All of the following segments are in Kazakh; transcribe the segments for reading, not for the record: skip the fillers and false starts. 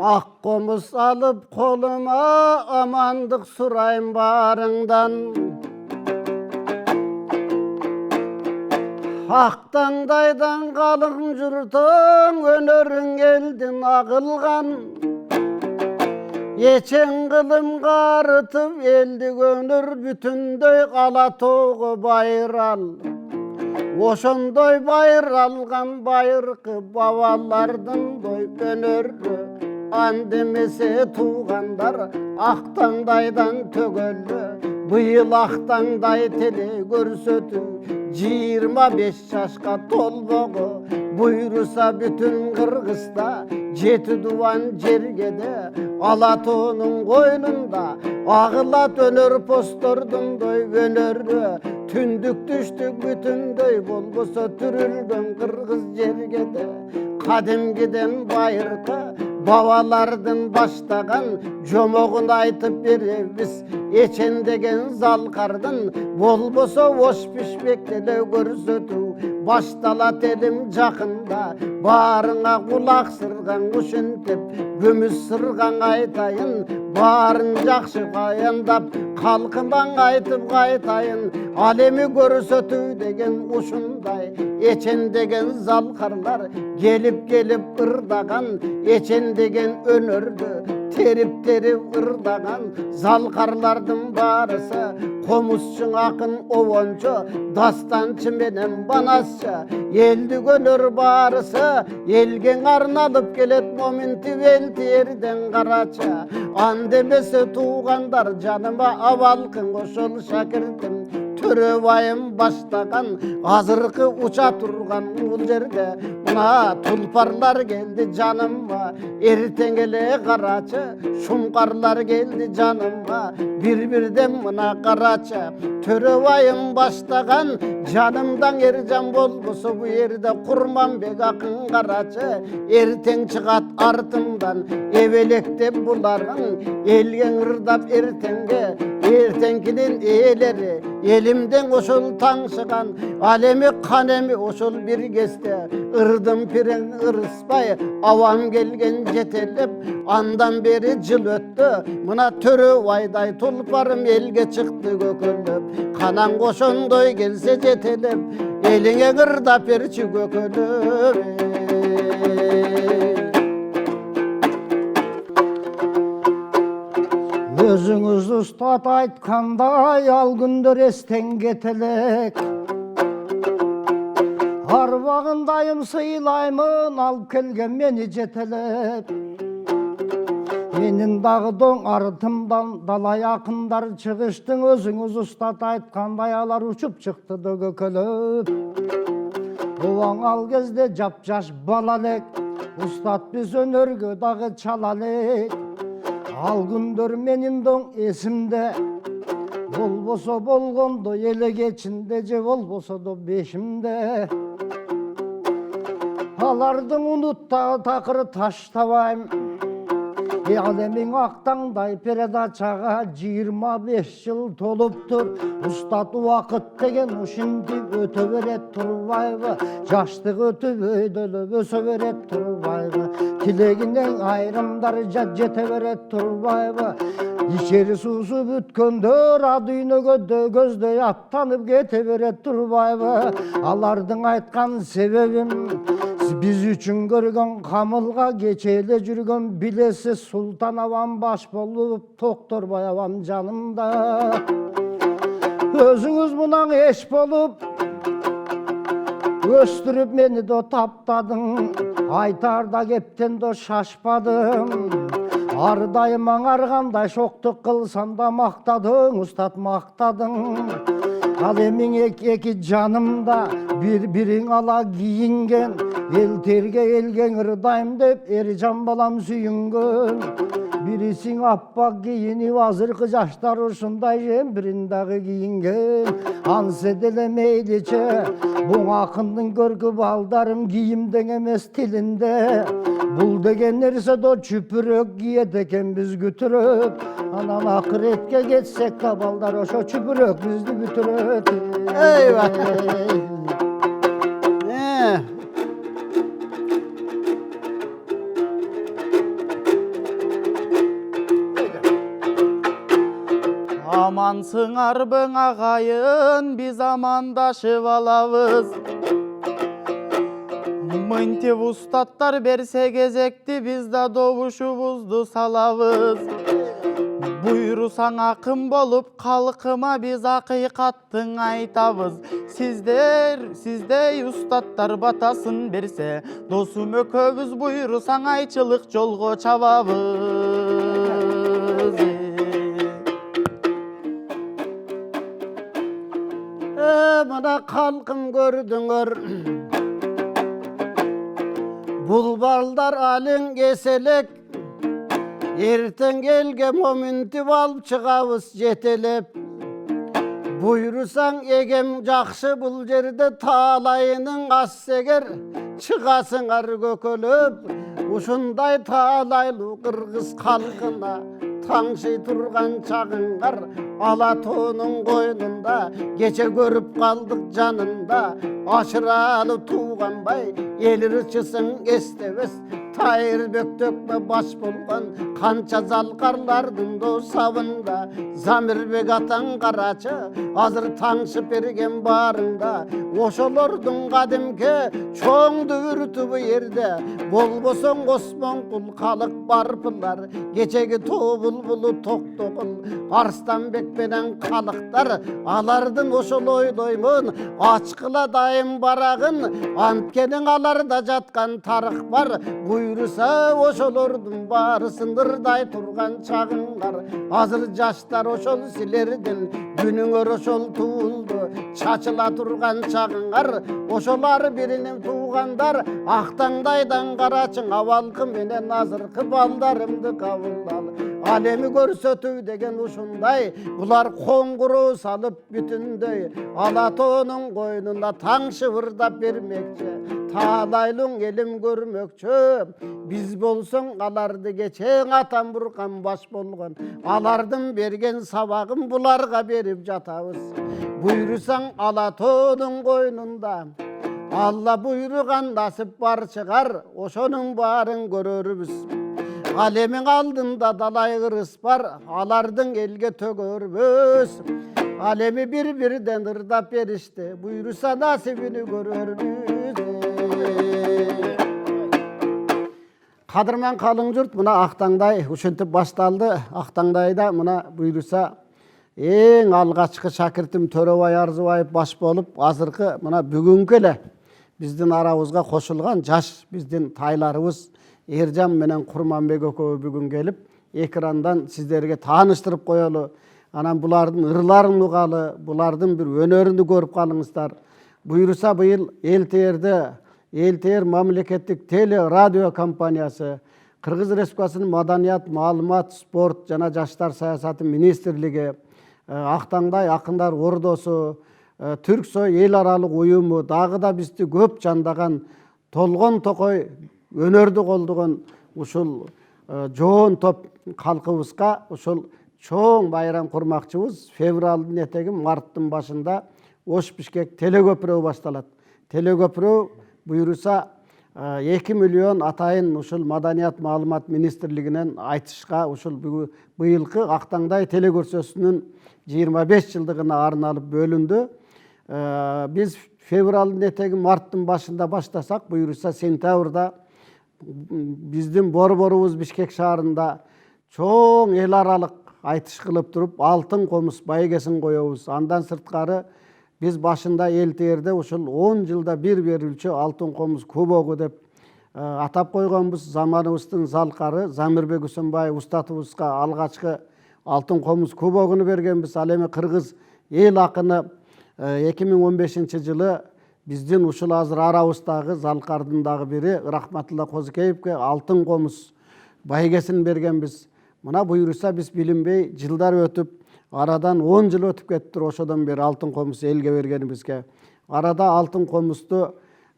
Ақ қомыс алып қолыма, амандық сұрайым барыңдан. Ақ таңдайдан қалың жұртың, өнерің елден ағылған. Ечен қылым қарытып, елді өнір бүтіндей Алатоғы байрал. Ошондой байралған байырқы бабалардың дой өнері. Андемесе туғандар ақ таңдайдан төгілі. Бұйыл ақ таңдай теле көрсөту 25 жашқа толбоғы. Бұйырса бүтін Қырғызда 7 дуан жергеде. Алатоның қойнында ағылат өнер постордың дой өнері. Түндік түштік бүтіндей болбоса түрілген Қырғыз жергеде. Қадимгіден байырқы бабалардың баштаған жомоғын айтып беребіз. Ечен деген залқардың болбоса ош пішпектелі көрсөту. Башталат елім жақында барыңа құлақ сырған құшынтеп, күміс сырған айтайын. Барын жақшы баяндап қалқыман айтып қайтайын. Алемі көрсөту деген ұшындай, ечен деген залқарлар келіп ырдаған. Ечен деген өнерді теріп ырдаған. Залқарлардың барысы қомысшың ақын овончы, дастанчы менен банасчы. Елді өнер барысы елген арналып келет моменті велтерден қарачы. Андемесе туғандар жаныма авалқын қошыл шәкіртім. Төребайым баштаған азырқы уча тұрған бұл жерде. Мына тұлпарлар келді жаныма, ертеңеле қарачы. Шұңқарлар келді жаныма, бір-бірден мына қарачы. Төребайым баштаған жанымдан ержан болбысы, бұл ерде Құрманбек ақын қарачы. Ертең шығат артымдан евелектеп бұларың, елген ырдап ертеңге, ертеңкінің елері. Елімден ошол таңшыған, алеми қанеми ошол бір кесте. Ырдым пирен ырыспай, авам келген жетелеп, андан бері жыл өтті. Мына Төребайдай тұлпарым елге шықты көкөліп. Қанан қошондой келсе жетелеп, еліңе ырдап берчі көкөліп. Өзіңіз ұстат айтқандай, ал күндер естен кетелек. Арбағындайым сыйлаймын, алып келген мені жетелеп. Менің дағы доң артымдан далай ақындар шығыштың. Өзіңіз ұстат айтқандай, алар ұшып шықты көкөліп. Оған ал кезде жап-жаш балалек, ұстат біз өнерге дағы чалалек. Ал күндер менің доң есімде, болбосо болгондо еле кечинде, же болбосо до бешимде. Алардың унуттағы тақыры таштабайым. Алемин ақтаңдай передачаға 25 жыл толуптур. Устат уақыт деген ушинтип өтө берет турбайбы. Жаштык өтүп өйдөлөп өсө берет турбайбы. Тилегинен айрымдар жете берет турбайбы. Ичери суусу бүткөндөр адүйнөгө көздөй аттанып кете берет турбайбы. Алардын айткан себебим биз үчүн көргөн камылга кечеле жүргөн билесиз Султан авам баш болуп, Токторбай авам жанымда. Өзүңүз мунан эч болуп, өстүрүп мени до таптадың. Айтарда кептен до шашпадың. Ардайым аңаргандай шоктук кылсам да мактадың, устат мактадың. Ал эмиң эки жанымда бириң ала кийинген, эл терге элген ырдайм деп эржан балам сүйүнгөн. Бирисиң аппак кийинип азыркы жаштар ушундай жем бирин дагы кийинген. Ансы деле мейличе бул акындын көркү балдарым кийимден эмес тилинде. Бул деген нерсе до чүпүрөк кийет экен биз күтүрөк. Анан акыретке кетсек балдар ошо чүпүрөк бизди бүтүрөт. Eyvah. Амансың арбың ағайын, біз амандашып алабыз. Мынтип устаттар берсе кезекти, біз да добушубузду салабыз. Буйрусаң акын болуп калкыма, біз акыйкаттың айтабыз. Сиздей устаттар батасын берсе, досум өкөбүз буйрусаң айчылык жолго чабабыз. Мына халкым көрдүңөр, бул балдар алың кеселек, ертең елге моминтип алып чыгабыз жетелеп. Буйрусаң егем жакшы бул жерде таалайының ассегер, чыгасыңар көкөлөп. Ушундай таалайлуу кыргыз халкына таңшый турган чагыңар, ала тоонун койнунда кече көрүп калдык жанында. Ашыралы тууганбай эл ырчысын эстебес, тайыр бөктөкмө баш болгон канча залкарлардын досабында. Замирбек атаң карачы, азыр таңшып берген баарыңда. Ошолордун кадимки чоң дүбүртү бу жерде, болбосоң Осмонкул калык барпылар. Кечеги тоо булбулу Токтогул, Арстанбек менен калыктар, алардын ошол ойлоймун ачкыла дайым барагын. Анткени аларда жаткан тарых бар, буйруса ошолордун баары сындырдай турган чагыңар. Азыр жаштар ошол силердин күнүңөр ошол туулду, чачыла турган чагыңар. Ошолар биринин туугандар, актаңдайдан карачың, абалкы менен азыркы балдарымды кабыл ал. Ал эми көрсөтүү деген ушундай, булар коңгуроо салып бүтүндөй, ала тоонун койнунда таң шыбырдап бермекчи. Таалайлуң элим көрмөкчү, биз болсоң аларды кечең атам буркан баш болгон. Алардын берген сабагын буларга берип жатабыз. Буйрусаң ала тоонун койнунда, Алла буйруган насип бар чыгар, ошонун баарын көрөрбүз. Ал эмиң алдында далай кырыс бар, алардын элге төгөрбүз. Ал эми бир-бирден ырдап беришти, буйруса насибини көрөрбүз. Кадырман калың журт, мына Актаңдай ушинтип башталды. Актаңдайда мына буйруса эң алгачкы шакиртим Төрөбай Арзыбаев баш болуп, азыркы мына бүгүнкү эле биздин арабызга кошулган жаш биздин тайларыбыз Эржан менен Курманбек экөө бүгүн келип, экрандан сиздерге тааныштырып коелу. Анан булардын ырларын угалы, булардын бир өнөрүн көрүп калыңыздар. Буйруса быйыл ЭЛТР мамлекеттик теле радио компаниясы, Кыргыз Республикасынын Маданият, маалымат, спорт жана жаштар саясаты министрлиги, Актаңдай акындар ордосу, Түрксой эл аралык уюму, дагы да бизди көп жандаган Толгон Токой өнөрдү колдогон ушул жоон топ калкыбызга ушул чоң байрам курмакчыбыз. Февралдын этеги марттын башында Ош Бишкек телекөпүрөө башталат. Телекөпүрөө буйруса 2 миллион атайын ушул Маданият, маалымат министрлигинен айтышка ушул быйылкы Актаңдай телекөрсөсүнүн 25 жылдыгына арналып бөлүндү. Биз февралдын этеги марттын башында баштасак, буйруса сентябрда биздин борборубуз Бишкек шаарында чоң эл аралык айтыш кылып туруп, алтын комуз байгесин коебуз. Андан сырткары биз башында ЭЛТРде ушул 10 жылда бир берилчү алтын комуз кубогу деп атап койгонбуз. Заманыбыздын залкары Замирбек Усунбаев устатыбызга алгачкы алтын комуз кубогуну бергенбиз. Ал эми кыргыз эл акыны 2015 жылы биздин ушул азыр арабыздагы залкардын дагы бири Рахматулла Козукеевке алтын комуз байгесин бергенбиз. Мына буйруса биз билинбей жылдар өтүп, арадан 10 жыл өтүп кеттир, ошодон бери алтын комуз элге бергенибизге. Арада алтын комузду,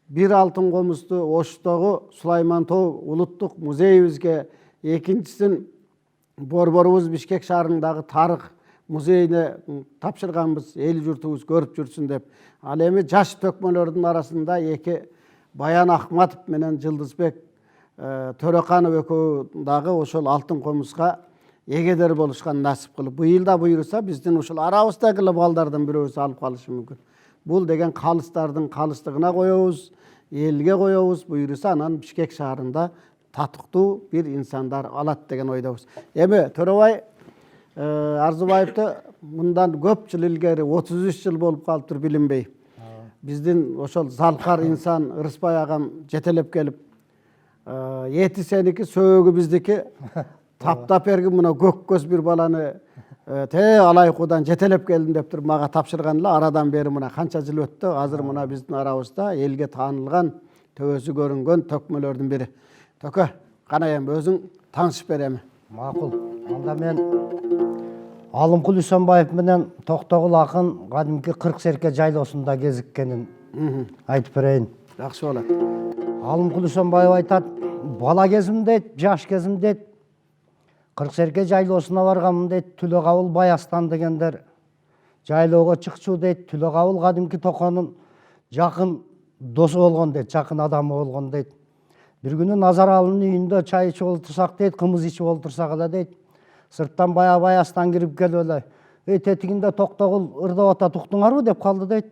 бир алтын комузду Оштогу Сулайман Тоо улуттук музейибизге, экинчисин борборубуз Бишкек шаарындагы тарых музейине тапшырганбыз, эл журтубуз көрүп жүрсүн деп. Ал эми жаш төкмөлөрдүн арасында эки Баян Ахматов менен Жылдызбек Төрөканов экөө дагы ошол алтын комузга эгедер болушкан насип кылып. Быйыл да буйруса биздин ушул арабыздагы балдардан бирөөсү алып калышы мүмкүн. Бул деген калыстардын калыстыгына коебуз, элге коебуз. Буйруса анан Бишкек шаарында татыктуу бир инсандар алат деген ойдобуз. Эми Төрөбай Арзубаевди мындан көп жыл илгери 33 жыл болуп калыптыр билинбей. Биздин ошол залкар инсан Ырысбай агам жетелеп келип, эти сеники, сөөгү биздики, таптап бергин мына көк көз бир баланы алайкудан жетелеп келдим деп туруп мага тапшырган эле. Арадан бери мына канча жыл өттү. Азыр мына биздин арабызда элге таанылган, төбөсү көрүнгөн төкмөлөрдүн бири. Төкө, кана эми өзүң таанышып бер эми. Макул. Анда мен Алымкул Үсөнбаев менен Токтогул акын кадимки 40 серке жайлоосунда кезиккенин айтып берейин. Жакшы болот. Алымкул Үсөнбаев айтат, бала кезим дейт, жаш кезим дейт, 40 серке жайлоосуна барганмын дейт, Түлөкабыл Баястан дегендер жайлоого чыкчу дейт. Түлөкабыл кадимки Токонун жакын досу болгон дейт, жакын адамы болгон дейт. Бир күнү Назаралынын үйүндө чай ичип олтурсак дейт, кымыз ичип олтурсак эле дейт, сырттан Баястан кирип келип эле, тетигинде Токтогул ырдап атат, уктуңарбы деп калды дейт.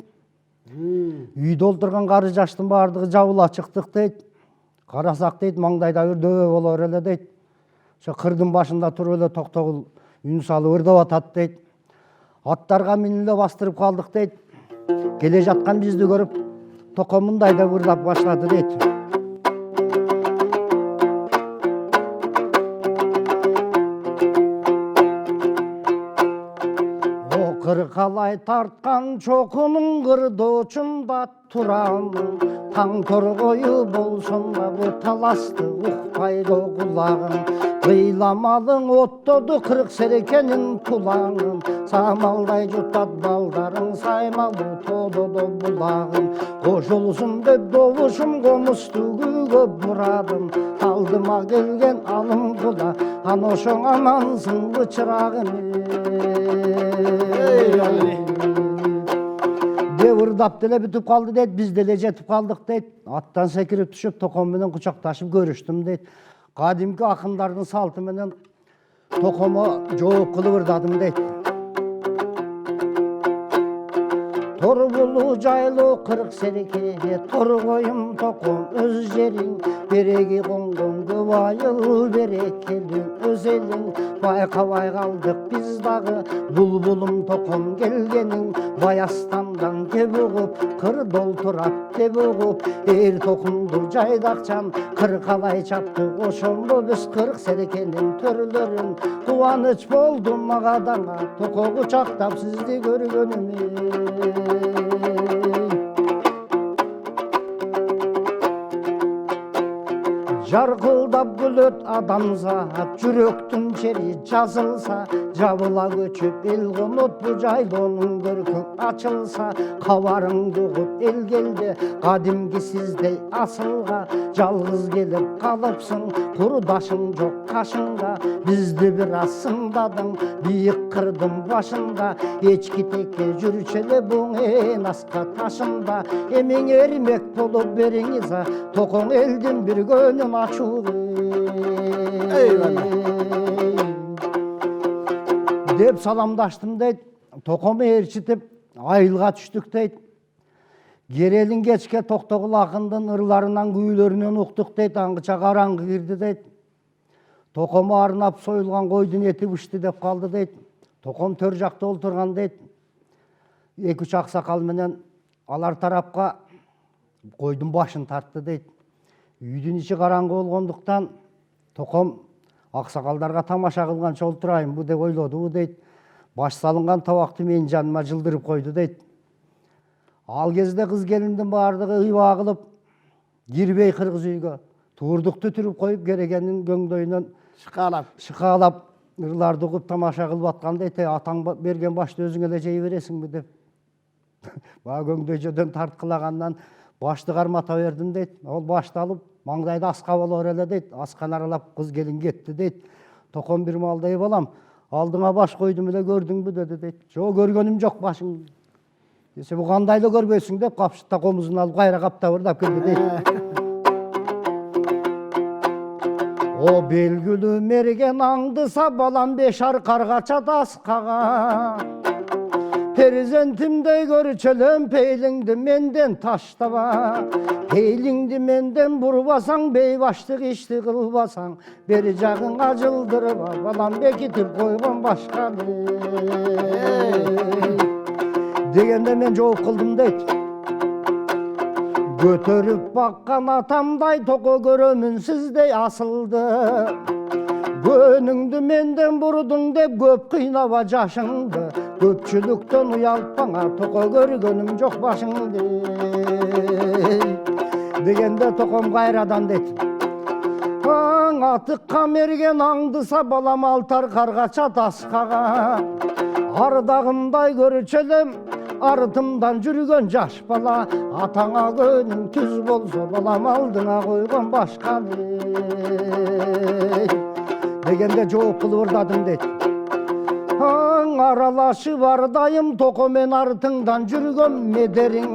Үйдө олтурган кары жаштын баардыгы жабыла чыктык дейт. Карасак дейт, маңдайда бир дөбө болор эле дейт. Ошо кырдын башында туруп эле Токтогул үн салып ырдап атат дейт. Аттарга минип эле бастырып калдык дейт. Келе жаткан бизди көрүп, Током мындай деп ырдап башлады дейт. Кыркалай тарткан чокунун кырдоочунда турам, таң торгою болсун да бу таласты укпайдо кулагым. Кыйламалың оттоду 40 серекенин кулагын, самалдай жутат балдарың саймалуу тододо булагын. Кошулсун деп добушум комусту күйгө бурадым, алдыма келген Алымкула, ана ошоң амансың бычырагым. Деп ырдап деле бүтүп калды дейт, биз деле жетип калдык дейт. Аттан секирип түшүп Током менен кучакташып көрүштүм дейт. Кадимки акындардын салты менен Токомо жооп кылып ырдадым дейт. Торбулу жайлоо 40 сереке, торгоюм Током өз жериң, береги конгон көп айыл берекелүү өз элиң. Байкабай калдык биз дагы, булбулум Током келгениң, Баястандан кеп угуп, кырда олтурат деп угуп, эр токумду жайдакчан кыркалай чапты, ошондо биз 40 серекенин төрлөрүн. Кубаныч болду мага даңа, Токо кучактап сизди көргөнүмө. Жаркылдап күлөт адамзат, жүрөктүн чери жазылса, жабыла көчүп эл конот бу жайлоонун көркүм ачылса. Кабарыңды угуп эл келди, кадимки сиздей асылга, жалгыз келип калыпсың, курдашың жок кашыңда. Бизди бир аз сындадың, бийик кырдын башында, эчки теке жүрчү эле буң эн аска ташында. Эмиң эрмек болуп бериңиз, Токоң элдин бир көнүн ачууга деп саламдаштым дейт. Током ээрчитип айылга түштүк дейт. Керелин кечке Токтогул акындын ырларынан, күүлөрүнөн уктук дейт. Аңгыча караңгы кирди дейт. Токому арнап союлган койдун эти бышты деп калды дейт. Током төр жакта олтурган дейт. 2-3 аксакал менен алар тарапка койдун башын тартты дейт. Үйдүн ичи караңгы болгондуктан Током аксакалдарга тамаша кылганча олтурайынбы деп ойлоду дейт. Баш салынган табакты менин жаныма жылдырып койду дейт. Ал кезде кыз келиндин баардыгы ыйба кылып кирбей кыргыз үйгө туурдукту түрүп коюп, керегенин көңдөйүнөн шыкаалап ырларды угуп тамаша кылып аткан дейт. Атаң берген башты өзүң эле жей бересиңби деп. Баа көңдөйжөдөн тарткылагандан башты кармата бердим дейт. Ол башты алып маңдайда аска болор эле дейт. Асканы аралап кыз келин кетти дейт. Током бир малдай балам, алдыңа баш койдум эле көрдүңбү деди дейт. Жок, көргөнүм жок башың. Десе, бу кандай эле көрбөйсүң деп капшытта комузун алып кайра каптап ырдап келди дейт. O belgülü mergen аңдыса балам бешар қарғача тасқаға. Перзентімдей көрчелем пейліңді менден таштаба. Пейліңді менден бұрбасаң, бейбаштық ішті қылбасаң, бері жағыңа жылдырба, балам бекітіп қойған башқа дегенде мен жооп қылдым дейді. Көтеріп баққан атамдай тоқы көрөмін сіздей асылды. Гөніңді менден бұрдың деп көп қинаба жашыңды. Көпчіліктен ұялтпаңа тоқы көргенім жоқ башыңды. Дегенде тоқым қайрадан дейді. Атыққа мерген аңдыса балам алтар қарғача тасқаға. Ардағымдай көрчелем артымдан жүрген жаш бала. Атаңа көнің түз болса балам алдыңа қойған башқа дегенде жооп қылып ұрдадым дейді. Аралашып ардайым тоқымен артыңдан жүрген медерің.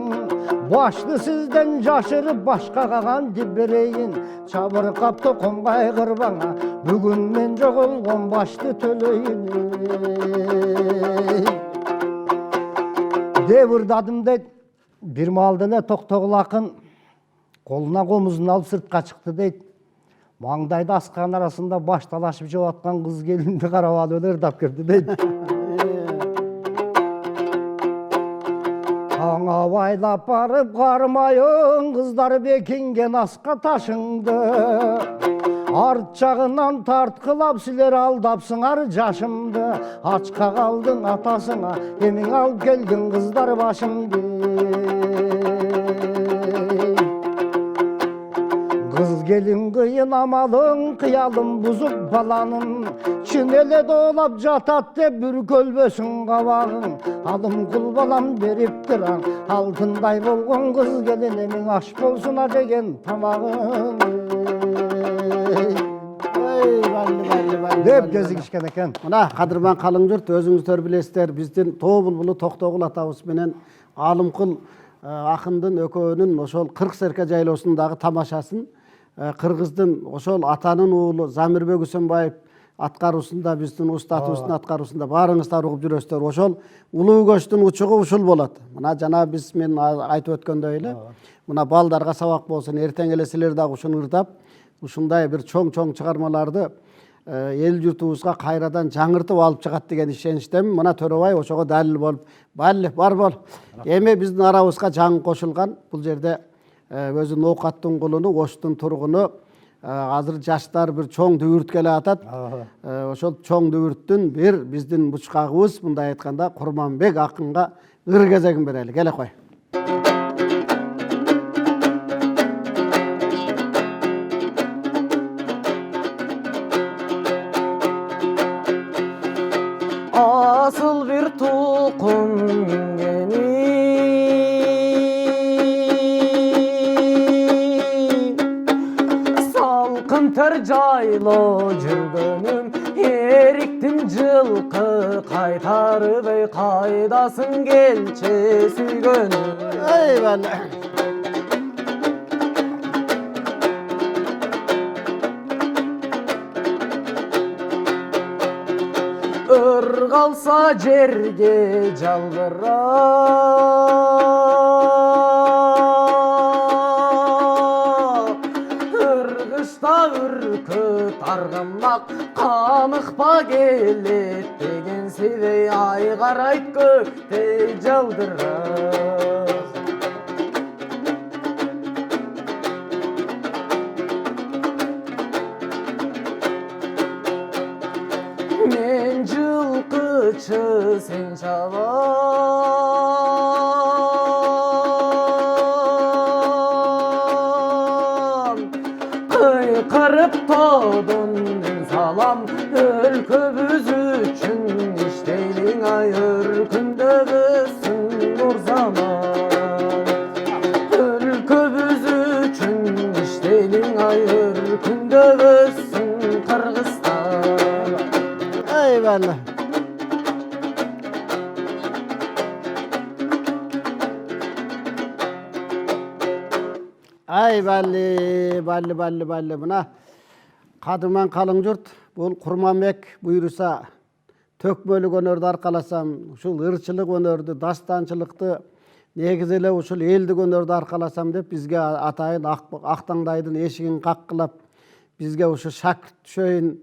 Башты сізден жашырып башқа қағанды берейін. Шабырқап тоқым қайғырбаңа, бүгін мен жоғылған башты төлейін деп ұрдадым дейді. Bir малды эле тоқтоғыл ақын қолына қомызын алып сыртқа шықты дейді. Маңдайды асқан арасында баш талашып жауатқан қыз келінді қарап алып ырдап кірді дейді. Аңа байлап барып қармайын, қыздар бекінген асқа ташыңды. Арт жағынан тартқылап сілер алдапсыңар жашымды. Ачқа қалдың атасыңа, емің алып келген қыздар башымды. Қыз келін қиын амалың, қиялым бұзып баланың. Шинеле долап жатат деп бір көлбесін қабағың. Алым құл балам беріп тұран, алтындай болған қыз келін емің аш болсына деген тамағың. Деп кезігішкен екен. Мына қадырман қалың жұрт, өзіңіздер білесіздер, біздің Тобылбұлы Тоқтоғыл атабыз менен Алымқұл ақындың өкөөнүн ошол 40 серке жайлоосундагы тамашасын Кыргыздын ошол атанын уулу Замирбек Үсөнбаев аткаруусунда, биздин устатыбыздын аткаруусунда баарыңыздар угуп жүрөсүздөр. Ошол улуу көчтүн учугу ушул болот. Мына жана биз мен айтып өткөндөй эле, мына балдарга сабак болсун, эртең эле силер дагы ушуну ырдап, ушундай бир чоң чыгармаларды эл журтубузга кайрадан жаңыртып алып чыгат деген ишеничтемин. Мына Төрөбай ошого далил болуп, бар бол. Эми биздин арабызга жаңы кошулган бул жерде өзүнүн оокаттын кулуну, оштун тургуну, азыр жаштар бир чоң дүбүрт келе атат. Ошол чоң дүбүрттүн бир биздин бучкагыбыз, мындай айтканда Курманбек акынга ыр кезегин берели. Келе кой. Asıl bir tukun mingeni salkın ter jaylo жүргөнүм эриктин жылкы кайтарбай кайдасың келчи сүйгөнүм. Eyvallah. Қалса жерге жалбырап, ырғышта үркіт арғымақ қамықпа келет деген себей ай қарайт көктей жалдырап. Мен жылқычы сен шабам, қырып тодын салам, өлкөбүз үчүн иштейлиң айыр күндө бүссүн нур заман. Өлкөбүз үчүн иштейлиң айыр күндө бүссүн Кыргызстан. Eyvallah. Ay balli. Mına Kadırman kalın jurt, bul Kurmanbek buyursa tökmölük önörді arkalasam, uşul ырчылык önörді, dastançılıkты, негизеле ушул элдик өнөрдү аркаласам деп бизге атайын Актаңдайдын эшигин каккылап бизге ушу шакырт түшөйүн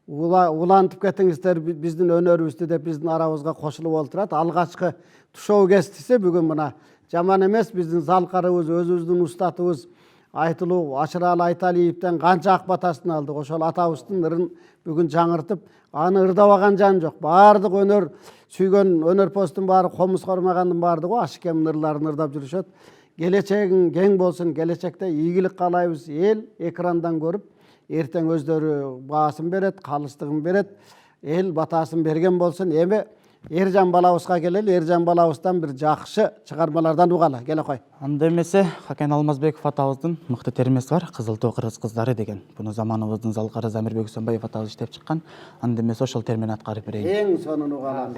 улантып кетиңиздер биздин өнөрүбүздү деп биздин арабызга кошулуп олтурат. Алгачкы тушоо кестисе бүгүн мына жаман эмес, биздин залкарыбыз, өзүбүздүн устатыбыз Айтылуу Ашыралы Айталиевден канча ак батасын алдык. Ошол атабыздын ырын бүгүн жаңыртып, аны ырдабаган жан жок. Баардык өнөр сүйгөн өнөрпоздун баары, комуз кармагандын баардыгы ашкем ырларын ырдап жүрүшөт. Келечегиң кең болсун, келечекте ийгилик каалайбыз. Эл экрандан көрүп, эртең өздөрү баасын берет, калыстыгын берет. Эл батасын берген болсун. Эми Эржан балабызга келели, Эржан балабыздан бир жакшы чыгармалардан угалы. Келе кой. Анда эмесе Хакен Алмазбеков атабыздын мыкты термеси бар, Кызыл тоо кыргыз кыздары деген. Буну заманыбыздын залкары Замирбек Үсөнбаев атабыз иштеп чыккан. Анда эмесе ошол термени аткарып берейин. Эң сонун угалам.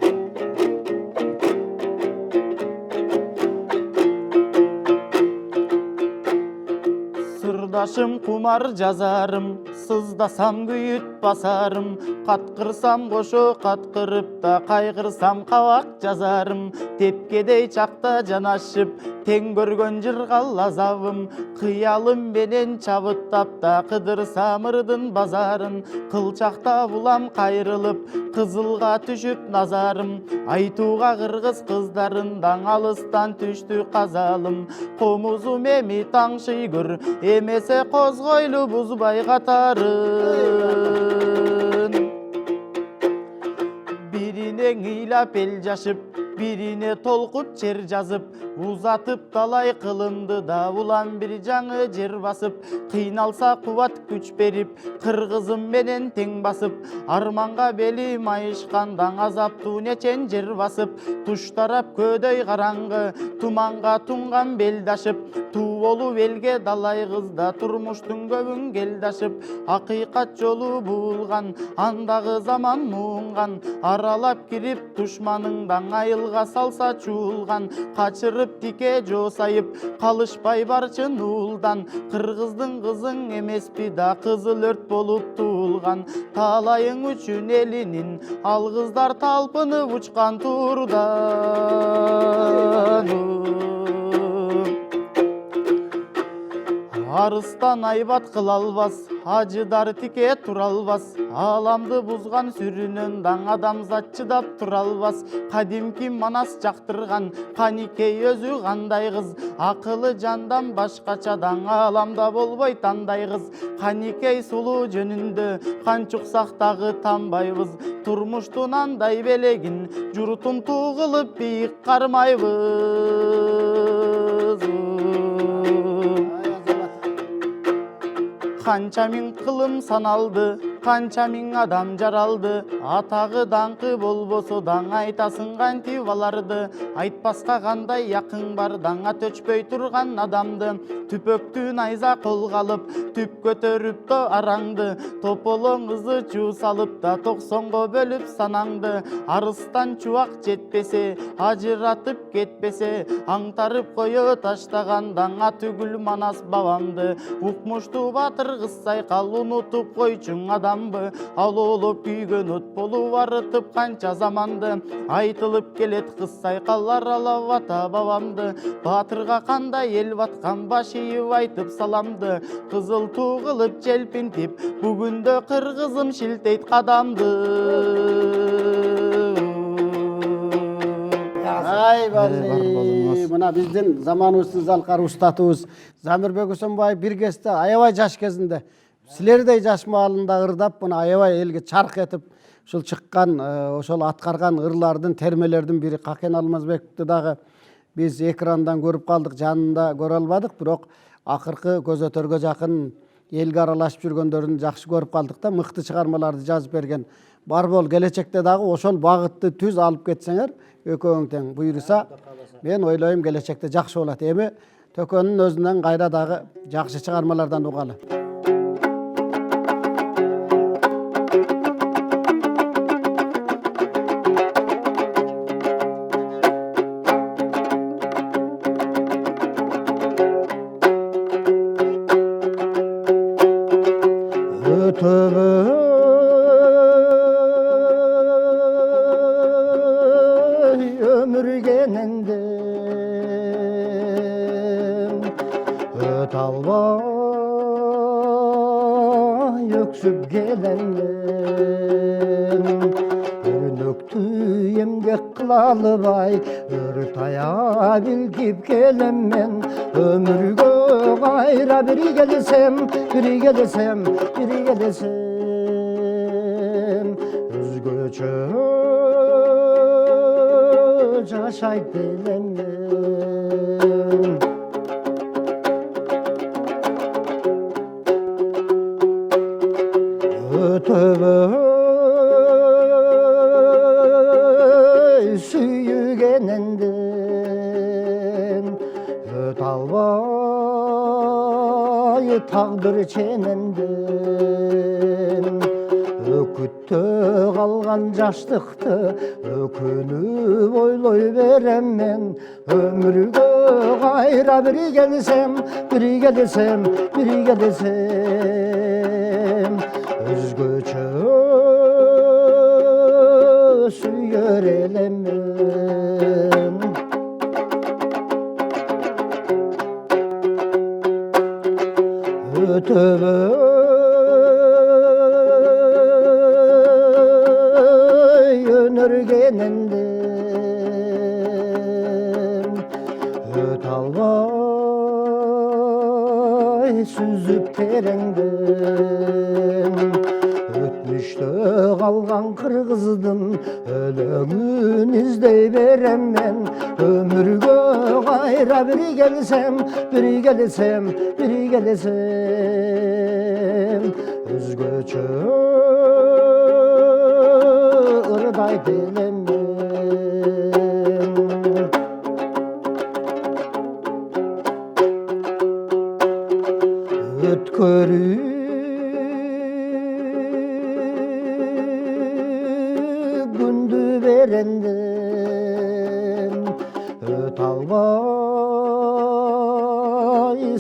Сырдашым кумар жазарым, сыздасам күйүт басарым, каткырсам кошо каткырып да кайгырсам кабак жазарым, тепкедей чакта жанашып тең көргөн жыргал азабым, кыялым менен чабыттап да кыдырсам ырдын базарын, кылчакта булам кайрылып кызылга түшүп назарым, айтууга кыргыз кыздарындан алыстан түштү казалым, комузум эми таңшый көр, эмесе козгойлу бузбай катарын. Бирине ыйлап эл жашып, бирине толкуп чер жазып, узатып талай кылымды да улам бир жаңы жер басып, кыйналса кубат күч берип, кыргызым менен тең басып, арманга бели майышкандан азаптуу нечен жер басып, туш тарап көдөй караңгы, туманга туңган белдашып, туу болуп элге далай кызда турмуштун көбүн келдашып, акыйкат жолу буулган, андагы заман муунган, аралап кирип душманыңдан айылга салса чуулган, качырып тике жоосайып, калышпай барчын уулдан, кыргыздын кызың эмеспи да кызыл өрт болуп туулган, таалайың үчүн элинин ал кыздар талпынып учкан турдан. Арыстан айбат кыла албас, ажыдар тике тура албас, ааламды бузган сүрүнөн даң адамзат чыдап тура албас, кадимки Манас жактырган Каникей өзү кандай кыз, акылы жандан башкачадан ааламда болбойт андай кыз, Каникей сулуу жөнүндө канчуксак дагы танбайбыз, турмуштун андай белегин журтумтуу кылып бийик кармайбыз. Канча миң кылым саналды, канча миң адам жаралды, атагы даңкы болбосо даң айтасың кантип аларды, айтпаска кандай якын бар даңа төчпөй турган адамды, түпөктү найза колго алып, түп көтөрүп да араңды, тополоң кызы чуу салып да 90го бөлүп санаңды, арыстан чубак жетпесе, ажыратып кетпесе, аңтарып кое таштаган даңа түгүл Манас бабамды, укмуштуу батыр кыз сайкал унутуп койчуң адамбы, ал олоп күйгөн от болуп арытып канча заманды, айтылып келет кыз сайкал аралап ата бабамды, батырга кандай эл баткан баш ийип айтып саламды, кызыл туу кылып желпинтип, бүгүндө кыргызым шилтейт кадамды. Айбалли, мына биздин заманыбыздын залкары устатыбыз Замирбек Үсөнбаев бир кезде аябай жаш кезинде силердей жаш маалында ырдап, мына аябай элге чарк этип ушул чыккан, ошол аткарган ырлардын, термелердин бири Хакен Алмазбековду дагы биз экрандан көрүп калдык, жанында көрө албадык, бирок акыркы көзөтөргө жакын элге аралашып жүргөндөрүн жакшы көрүп калдык да, мыкты чыгармаларды жазып берген. Бар бол, келечекте дагы ошол багытты түз алып кетсеңер, экөөң тең буйруса, мен ойлойм келечекте жакшы болот. Эми Төкөнүн өзүнөн кайра дагы жакшы чыгармалардан угалы. ötöböy ömürgenendim öt albay öksüp gelendim örnöktü emgek kılalыбай örtaya bilgip gelem men ömürgө kayra biri gelsem biri gelsem biri gelsem özgöçö жашайт элем мен ötöбөй сүйгененден өт албай тагдыр чененден өкүттө калган жаштыкты өкүнүп ойлой берем мен өмүргө кайра бiri келсем бiri келсем бiri келсем өзгөчө сүйөр элем мен ötöбөй өнөргененден өт албай сүзүп тереңден өтмүштө калган кыргыздын өлөңүн издей берем мен өмүргө кайра бiri келсем бiri келсем бiri келсем өзгөчө ырдайт элем мен өткөрүп күндү беренден өт албай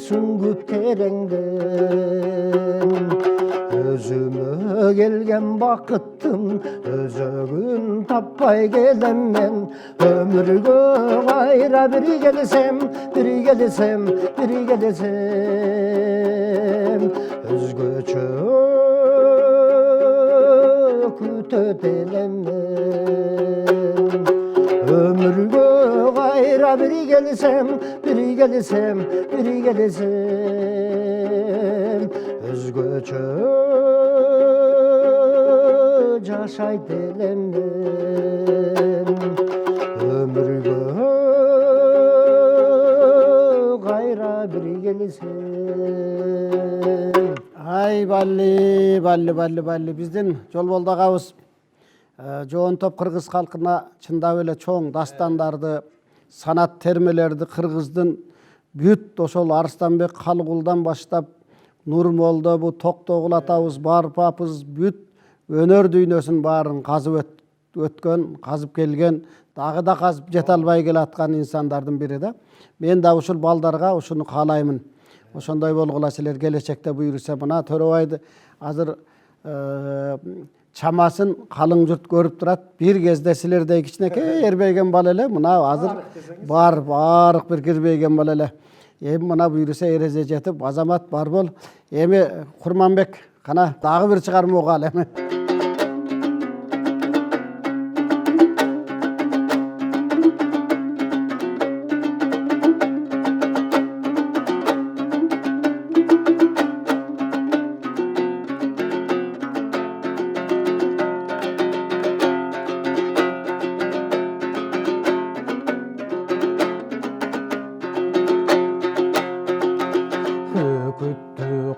сүңгүп тереңден өзүмө келген бакыттын өзөгүн таппай келем мен өмүргө кайра бiri келсем бiri келсем бiri келсем өзгөчө күтөт элем мен өмүргө кайра бiri келсем бiri келсем бiri келсем өзгөчө жашайт элем мен өмүргө кайра бiri келсем Ай балли биздин Жолболду агабыз жоон топ кыргыз калкына чындап эле чоң дастандарды, санат термелерди кыргыздын бүт ошол Арыстанбек Калыгулдан баштап Нурмолдо, бу Токтогул атабыз, Барпапыз бүт өнөр дүйнөсүн баарын казып өткөн, казып келген, дагы да казып жете албай келаткан инсандардын бири да. Мен да ушул балдарга ушуну каалаймын. Ошондой болгула силер келечекте буйруса мына Төрөбайды азыр чамасын калың журт көрүп турат. Бир кезде силердей кичинекей эрбейген бала эле мына азыр барык бир кирбейген бала эле. Эми мына буйруса эреже жетип азамат бар бол. Эми Курманбек кана дагы бир чыгарма угалы эми.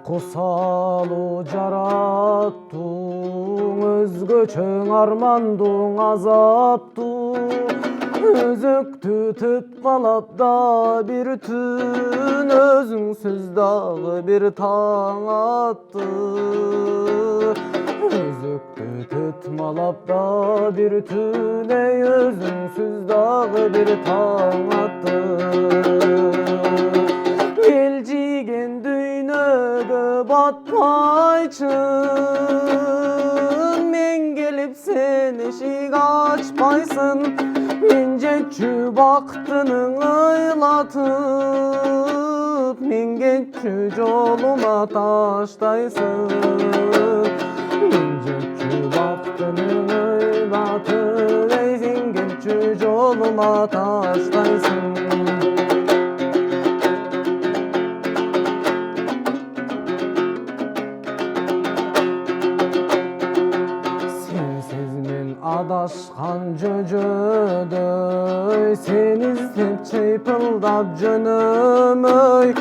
Кусалуу жараттың өзгөчөң армандың азаптуу өзөктү тытмалап да бир түн өзүңсүз дагы бир таң атты өзөктү тытмалап да бир түн өзүңсүз дагы бир таң атты Батпай ayçın men gelip sen eşik açpaysın Minceççü baktının aylatıp Mingeççü joluma taştaysın Minceççü baktının aylatıp Ey mingeççü joluma taştaysın Adaşkan cöcödöy Sen izlep çeypıldap jönömöy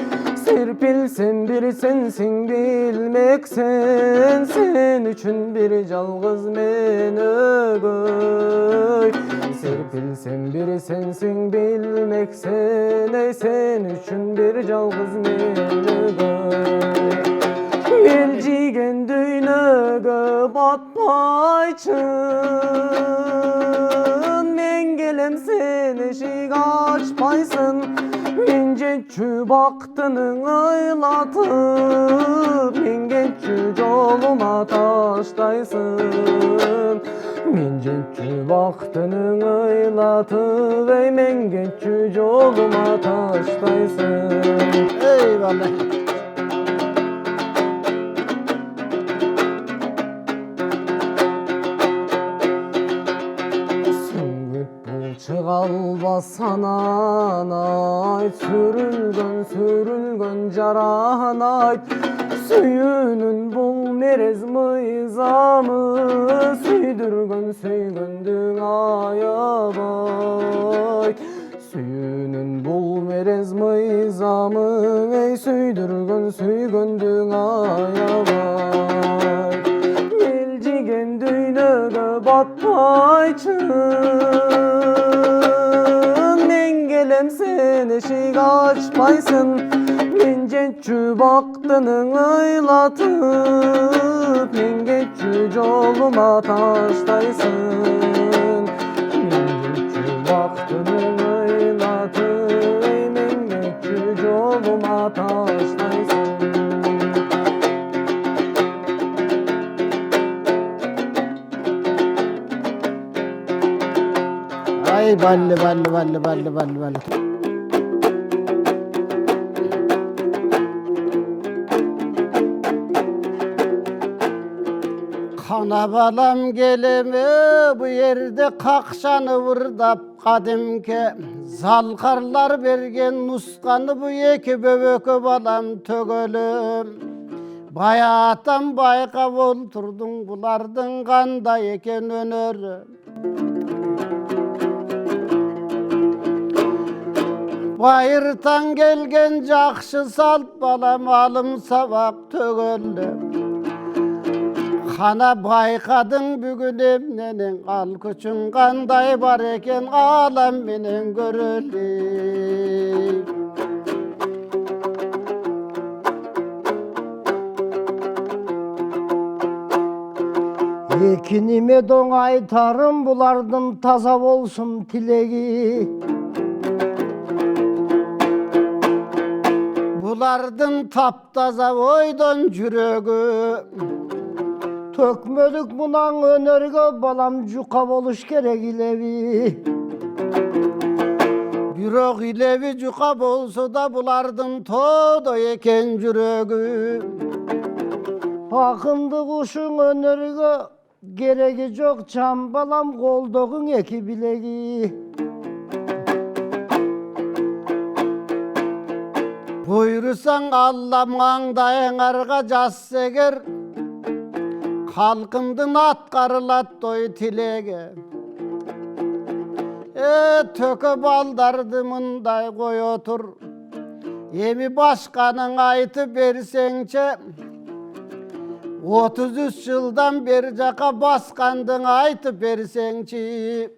Serpilsen bir sensin bilmeksen Sen üçün bir жалғыз men ögöy Serpilsen bir sensin bilmeksen Ey sen üçün bir жалғыз men ögöy Belcigen düynögö batpayçın Men gelem sen eşik açpaysın Minceççü baktının aylatıp Mingeççü joluma taştaysın Minceççü baktının aylatıp Ey mingeççü joluma taştaysın Eyvallah. Çıgalbasan anay Sürülgön jarahan ayt Süyünün bul merez mıyzamı Süydürgön süygöndüň ayabay Süyünün bul merez mıyzamı Ey süydürgön süygöndüň ayabay Belcigen düynögö batpayçın sen eşik açpaysın Minceççü baktının aylatıp Mingeççü joluma taştaysın Minceççü baktının aylatıp Mingeççü joluma taştaysın Ay balli. Kana balam geleme bu yerde kakşanı vırdap kadimke Zalkarlar bergen nuskanı bu eki böbökü balam tögölüm Bayatan bayka olturdun bulardın kanda eken önörüm Bayırtan gelgen jakşı salt balam alım savak tögöldüm Kana baykadın bugün emnenin al küçün kanday bar eken alam menen görölik Ekinime don aytarım bulardın taza bolsun tilegi Bulardın taptaza oydon jürögü Tökmödük munan önörgö balam juka boluş gerek ilevi Bürok ilevi juka bolsa da bulardın todo eken jürögü Akındı kuşun önörgö geregi jok çam balam koldoğun eki bilegi Buyursan Allah mаңдайың arga jasseger Halkındın atkarılat doy tilege Tökö baldardı mınday koy otur Emi başkanın aytı bersençe 33 yıldan beri jaka baskandın aytı bersençi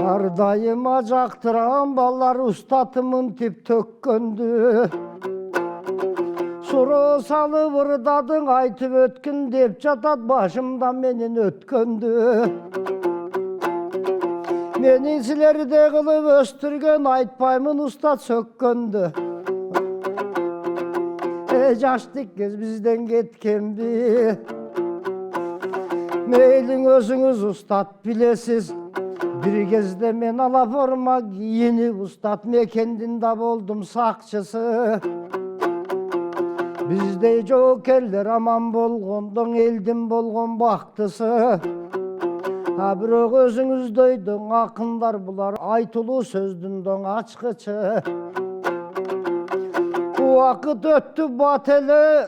Ardayıma jaktıran ballar ustatımın tip tökkөndü Suru salı vırdadın aytıp ötkün dep jatat başımdan menin ötkөndü Menin silerdi kılıp östürgen aytpаймын ustad sökkөндү. Жаштык кез бизден кеткенби? Мейлиң өзүңүз устат билесиз. Bir кезде мен ала форма кийинип устат мекендинде болдум сакчысы. Биздей жоокерлер аман болгондон элдин болгон бактысы. Бирок өзүңүздөйдөң акындар булар айтылуу сөздүн доң ачкычы. Убакыт өттү бат эле,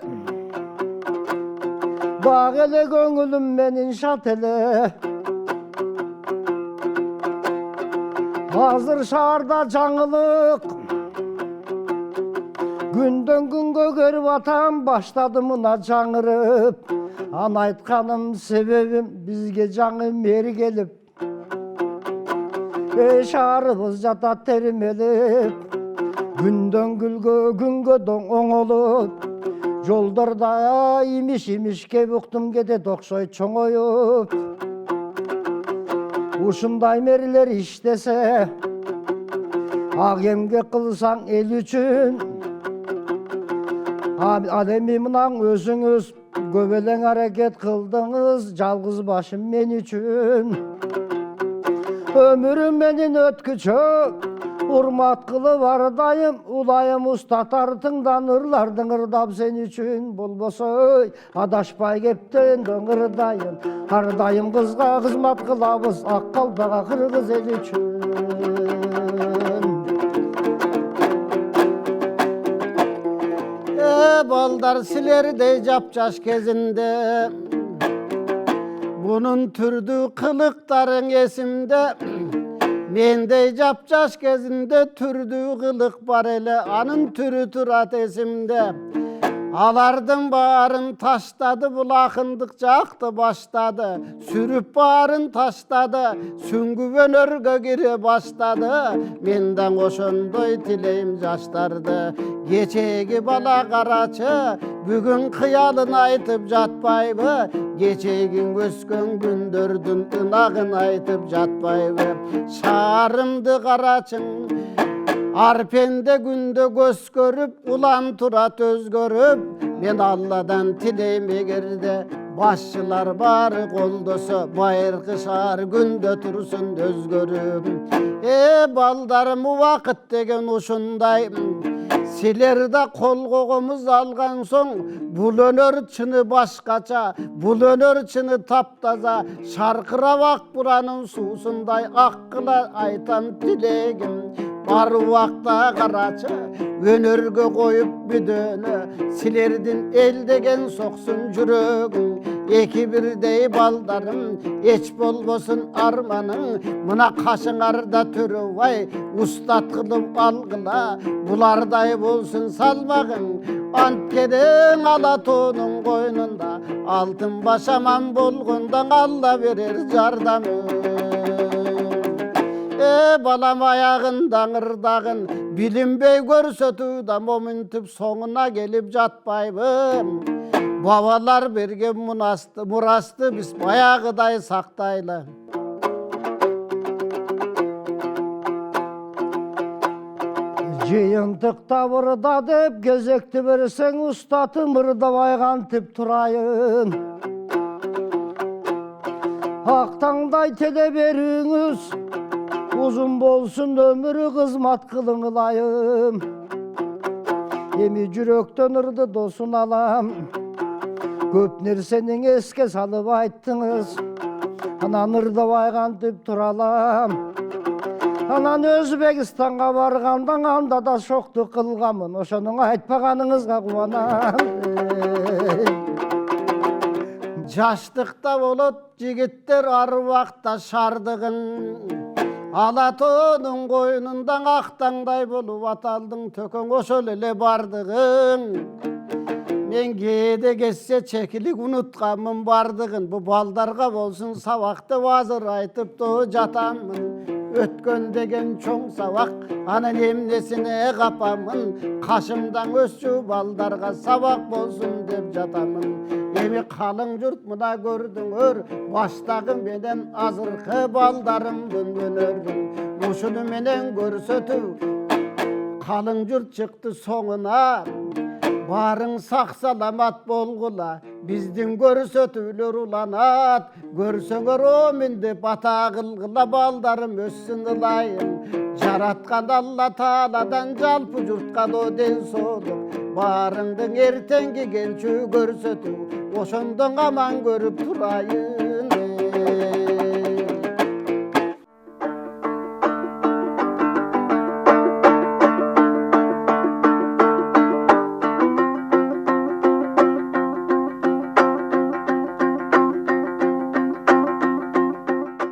бак эле көңүлүм менин шат эле. Азыр шаарда жаңылык, күндөн күнгө көрүп атам баштады мына жаңырып. Аны айтканым себебим бизге жаңы мэр келип. Шаарыбыз жатат термелип, күндөн күнгө доң оңолуп. Жолдорда имиш-имишке буктум кетет окшойт чоңоюп. Ушундай мэрлер иштесе, ак эмгек кылсаң эл үчүн. Ал эми мынан өзүңүз көп элең аракет кылдыңыз, жалгыз башым мен үчүн. Өмүрүм менин өткүчө, урмат кылып ардайым, улайым устат артыңдан ырлардың ырдап сен үчүн. Болбосо адашпай кептен доң ырдайым, ардайым кызга кызмат кылабыз, ак калбага кыргыз эл үчүн. Балдар силердей жапжаш кезинде, bunun türdü kılıkların esimde. Mendey japjаш кезинде türdü kılık var ele, anın türü turat esimde. Alardın barın taşladı, bulakındık jaktı başladı. Sürüp barın taşladı, süngüven örgö gire başladı. Menden oşondoy tileyim jaşlardı. Geçegi bala karaçı, bugün kıyalın aytıp jatpayбы. Geçegin öskön gündördün ınagın aytıp jatpayбы. Şarımdı karaçın, arpende günde göz görüp, ulan turat öz görüp. Men Allah'dan tileyim egerde, başçılar bari koldosu, bayırkı şar günde tursun öz görüp. Baldarım bu vakit degen uşunday, silerde kol koğumuz algan son, bul önör çını başkaça, bul önör çını taptaza, şarkıra vak buranın susunday, akkıla aytan dilegim. Bar vakta karaçı, önörgö koyup büdönü, silerdin el degen soksun jürögün. Eki birdey baldarım, eç bolbosun armanın, mına kaşыңarda törü vay, ustat kılıp algıla, bularday bolsun salmagın. Antkeden Alatonun koynunda, altın başaman bolgundan Allah verir jardamı. Balam ayağından ırdağın, bilinbey görsetüda momintip soğuna gelip jatpayбы. Babalar bergen murastı biz bayağıday saktaylı. Жыйынтыкта бұрда деп кезекті берсең ұстатым ырдабай кантип турайын. Ақтаңдай теле беріңіз, uzun bolsun ömürü kızmat kılыңылайым. Еми жүрөктөн ырды досун алам, көп нерсенин эске салып айттыңыз. Анан ырдабай кантип туралам. Анан Өзбекстанга баргандан анда да шокту кылганмын, ошонун айтпаганыңызга кубанам. Жаштыкта болот жигиттер арбакта шардыгын. Alatonun koynundan aktаңдай bolup ataldың, tököң ошол эле бардыгың. Men кээде кетсе чекилик унутканмын бардыгын. Бу балдарга болсун сабакты азыр айтып жатамын. Өткөн деген чоң сабак, анын эмнесине капамын. Кашымдан өсчү балдарга сабак болсун деп жатамын. Эми қалың жұрт мына көрдіңөр, баштағы менен азырқы балдарымдын өнерін. Ушуну менен көрсөтүү, қалың жұрт чықты соңына, барың сақ саламат болгула, биздин көрсөтүүлөр уланат. Көрсөңөр омин деп ата кылгыла, балдарым өссүн ылайын. Жараткан Алла Тааладан жалпы жұртка до ден соолук, барыңдың эртеңки келчү көрсөтүү, ошондон аман көрүп турайын.